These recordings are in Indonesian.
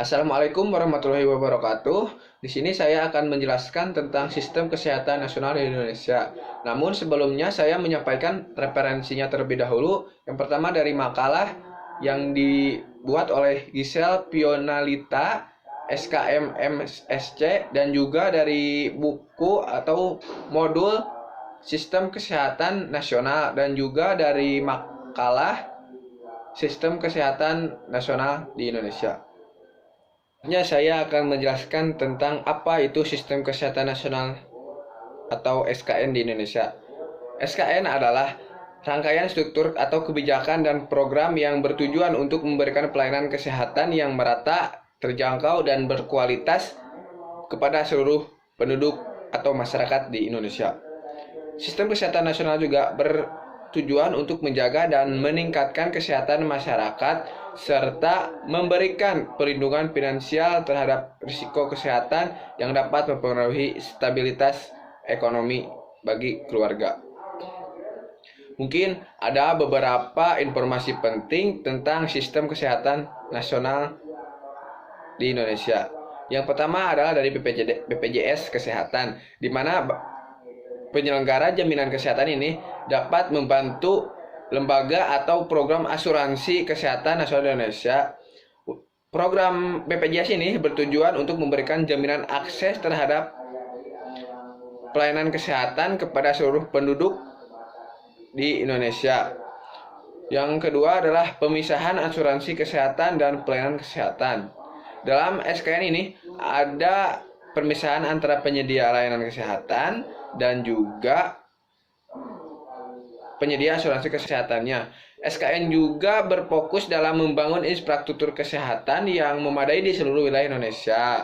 Assalamualaikum warahmatullahi wabarakatuh. Di sini saya akan menjelaskan tentang sistem kesehatan nasional di Indonesia. Namun sebelumnya saya menyampaikan referensinya terlebih dahulu. Yang pertama dari makalah yang dibuat oleh Giselle Pionalita, SKM MSc, dan juga dari buku atau modul Sistem Kesehatan Nasional, dan juga dari makalah Sistem Kesehatan Nasional di Indonesia. Saya akan menjelaskan tentang apa itu Sistem Kesehatan Nasional atau SKN di Indonesia. SKN adalah rangkaian struktur atau kebijakan dan program yang bertujuan untuk memberikan pelayanan kesehatan yang merata, terjangkau, dan berkualitas kepada seluruh penduduk atau masyarakat di Indonesia. Sistem Kesehatan Nasional juga bertujuan untuk menjaga dan meningkatkan kesehatan masyarakat serta memberikan perlindungan finansial terhadap risiko kesehatan yang dapat mempengaruhi stabilitas ekonomi bagi keluarga. Mungkin ada beberapa informasi penting tentang sistem kesehatan nasional di Indonesia. Yang pertama adalah dari BPJS Kesehatan, di mana penyelenggara jaminan kesehatan ini dapat membantu lembaga atau program asuransi kesehatan nasional di Indonesia. Program BPJS ini bertujuan untuk memberikan jaminan akses terhadap pelayanan kesehatan kepada seluruh penduduk di Indonesia. Yang kedua adalah pemisahan asuransi kesehatan dan pelayanan kesehatan. Dalam SKN ini ada pemisahan antara penyedia layanan kesehatan dan juga penyedia asuransi kesehatannya. SKN juga berfokus dalam membangun infrastruktur kesehatan yang memadai di seluruh wilayah Indonesia,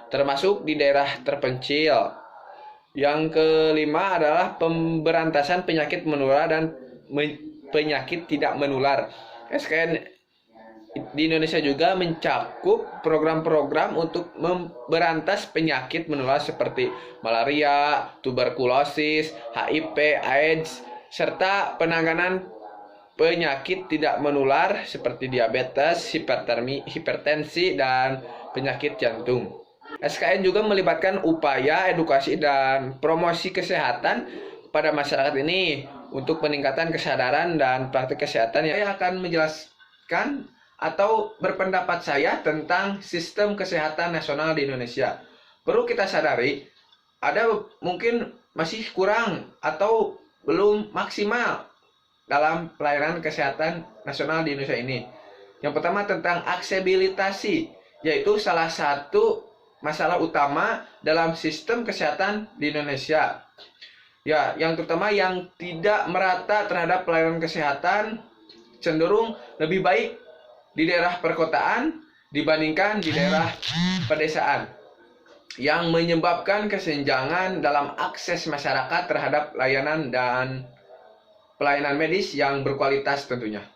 termasuk di daerah terpencil. Yang kelima adalah pemberantasan penyakit menular dan penyakit tidak menular. SKN di Indonesia juga mencakup program-program untuk memberantas penyakit menular seperti malaria, tuberkulosis, HIV, AIDS, serta penanganan penyakit tidak menular seperti diabetes, hipertensi, dan penyakit jantung. SKN juga melibatkan upaya edukasi dan promosi kesehatan pada masyarakat ini untuk peningkatan kesadaran dan praktik kesehatan. Saya akan menjelaskan atau berpendapat saya tentang sistem kesehatan nasional di Indonesia. Perlu kita sadari, ada mungkin masih kurang atau belum maksimal dalam pelayanan kesehatan nasional di Indonesia ini. Yang pertama tentang aksesibilitas, yaitu salah satu masalah utama dalam sistem kesehatan di Indonesia. Ya, yang terutama yang tidak merata terhadap pelayanan kesehatan cenderung lebih baik di daerah perkotaan dibandingkan di daerah pedesaan, yang menyebabkan kesenjangan dalam akses masyarakat terhadap layanan dan pelayanan medis yang berkualitas tentunya.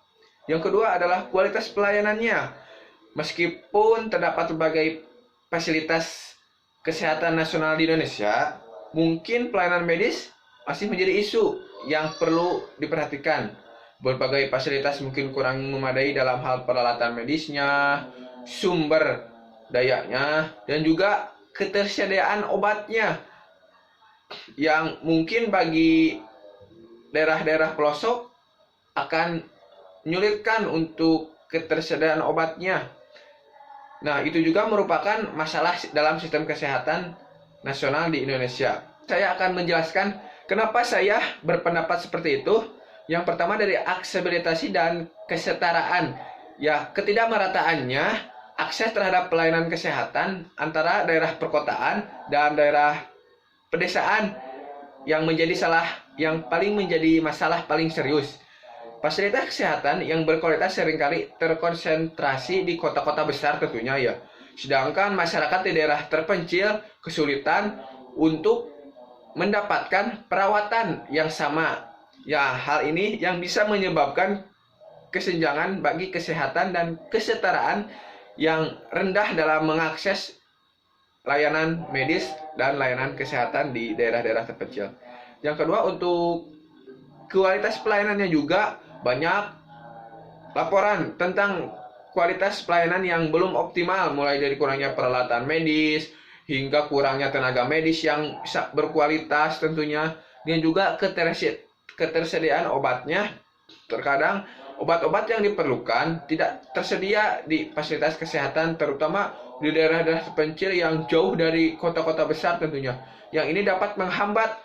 Yang kedua adalah kualitas pelayanannya. Meskipun terdapat berbagai fasilitas kesehatan nasional di Indonesia, mungkin pelayanan medis masih menjadi isu yang perlu diperhatikan. Berbagai fasilitas mungkin kurang memadai dalam hal peralatan medisnya, sumber dayanya, dan juga ketersediaan obatnya, yang mungkin bagi daerah-daerah pelosok akan menyulitkan untuk ketersediaan obatnya. Nah, itu juga merupakan masalah dalam sistem kesehatan nasional di Indonesia. Saya akan menjelaskan kenapa saya berpendapat seperti itu. Yang pertama dari aksesibilitas dan kesetaraan. Ya, ketidakmerataannya akses terhadap pelayanan kesehatan antara daerah perkotaan dan daerah pedesaan yang menjadi masalah paling serius. Fasilitas kesehatan yang berkualitas seringkali terkonsentrasi di kota-kota besar tentunya ya. Sedangkan masyarakat di daerah terpencil kesulitan untuk mendapatkan perawatan yang sama. Ya, hal ini yang bisa menyebabkan kesenjangan bagi kesehatan dan kesetaraan yang rendah dalam mengakses layanan medis dan layanan kesehatan di daerah-daerah terpencil. Yang kedua, untuk kualitas pelayanannya juga banyak laporan tentang kualitas pelayanan yang belum optimal, mulai dari kurangnya peralatan medis hingga kurangnya tenaga medis yang berkualitas tentunya, dan juga ketersediaan obatnya. Terkadang obat-obat yang diperlukan tidak tersedia di fasilitas kesehatan, terutama di daerah-daerah terpencil yang jauh dari kota-kota besar tentunya. Yang ini dapat menghambat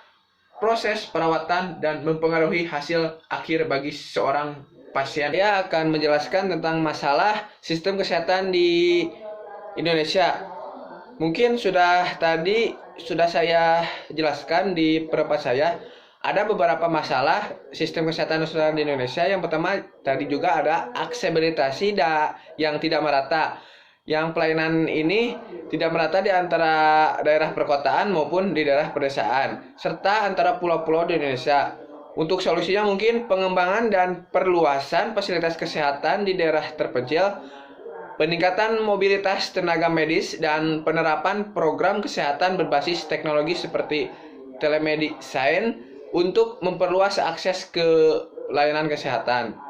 proses perawatan dan mempengaruhi hasil akhir bagi seorang pasien. Saya akan menjelaskan tentang masalah sistem kesehatan di Indonesia. Mungkin sudah saya jelaskan di pendapat saya. Ada beberapa masalah sistem kesehatan nasional di Indonesia. Yang pertama tadi juga ada aksesibilitas yang tidak merata. Yang pelayanan ini tidak merata di antara daerah perkotaan maupun di daerah pedesaan, serta antara pulau-pulau di Indonesia. Untuk solusinya mungkin pengembangan dan perluasan fasilitas kesehatan di daerah terpencil, peningkatan mobilitas tenaga medis, dan penerapan program kesehatan berbasis teknologi seperti telemedicine untuk memperluas akses ke layanan kesehatan.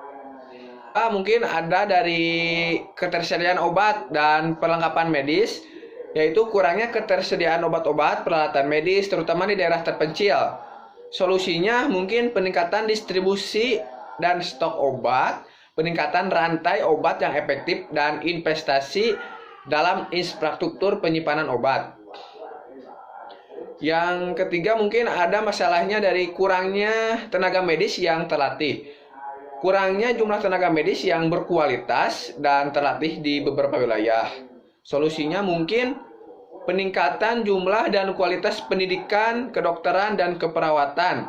Mungkin ada dari ketersediaan obat dan perlengkapan medis, yaitu kurangnya ketersediaan obat-obat, peralatan medis, terutama di daerah terpencil. Solusinya mungkin peningkatan distribusi dan stok obat, peningkatan rantai obat yang efektif, dan investasi dalam infrastruktur penyimpanan obat. Yang ketiga mungkin ada masalahnya dari kurangnya tenaga medis yang terlatih. Kurangnya jumlah tenaga medis yang berkualitas dan terlatih di beberapa wilayah. Solusinya mungkin peningkatan jumlah dan kualitas pendidikan kedokteran dan keperawatan,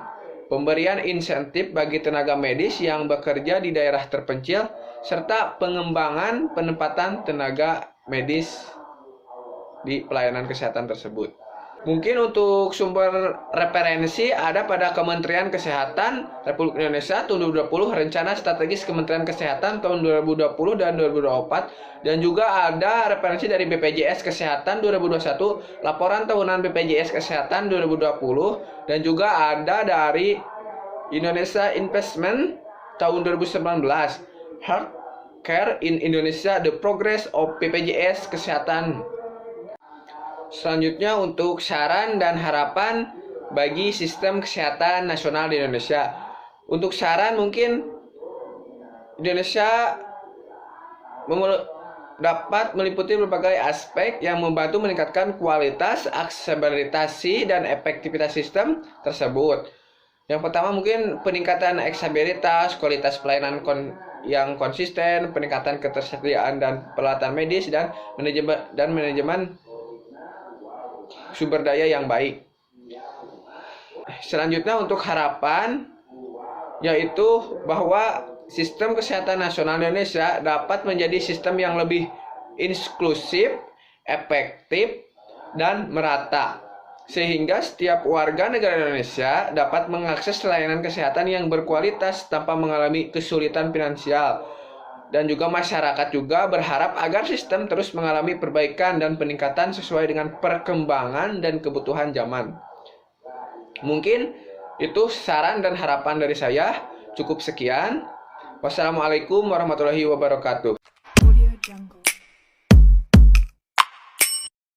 pemberian insentif bagi tenaga medis yang bekerja di daerah terpencil, serta pengembangan penempatan tenaga medis di pelayanan kesehatan tersebut. Mungkin untuk sumber referensi ada pada Kementerian Kesehatan Republik Indonesia tahun 2020, Rencana Strategis Kementerian Kesehatan tahun 2020 dan 2024, dan juga ada referensi dari BPJS Kesehatan 2021, Laporan Tahunan BPJS Kesehatan 2020, dan juga ada dari Indonesia Investment tahun 2019, Health Care in Indonesia, The Progress of BPJS Kesehatan. Selanjutnya untuk saran dan harapan bagi sistem kesehatan nasional di Indonesia. Untuk saran mungkin Indonesia dapat meliputi berbagai aspek yang membantu meningkatkan kualitas, aksesibilitas, dan efektivitas sistem tersebut. Yang pertama mungkin peningkatan aksesibilitas, kualitas pelayanan yang konsisten, peningkatan ketersediaan dan peralatan medis, dan manajemen sumber daya yang baik. Selanjutnya untuk harapan, yaitu bahwa sistem kesehatan nasional Indonesia dapat menjadi sistem yang lebih inklusif, efektif, dan merata, sehingga setiap warga negara Indonesia dapat mengakses layanan kesehatan yang berkualitas tanpa mengalami kesulitan finansial. Dan juga masyarakat juga berharap agar sistem terus mengalami perbaikan dan peningkatan sesuai dengan perkembangan dan kebutuhan zaman. Mungkin itu saran dan harapan dari saya. Cukup sekian. Wassalamualaikum warahmatullahi wabarakatuh.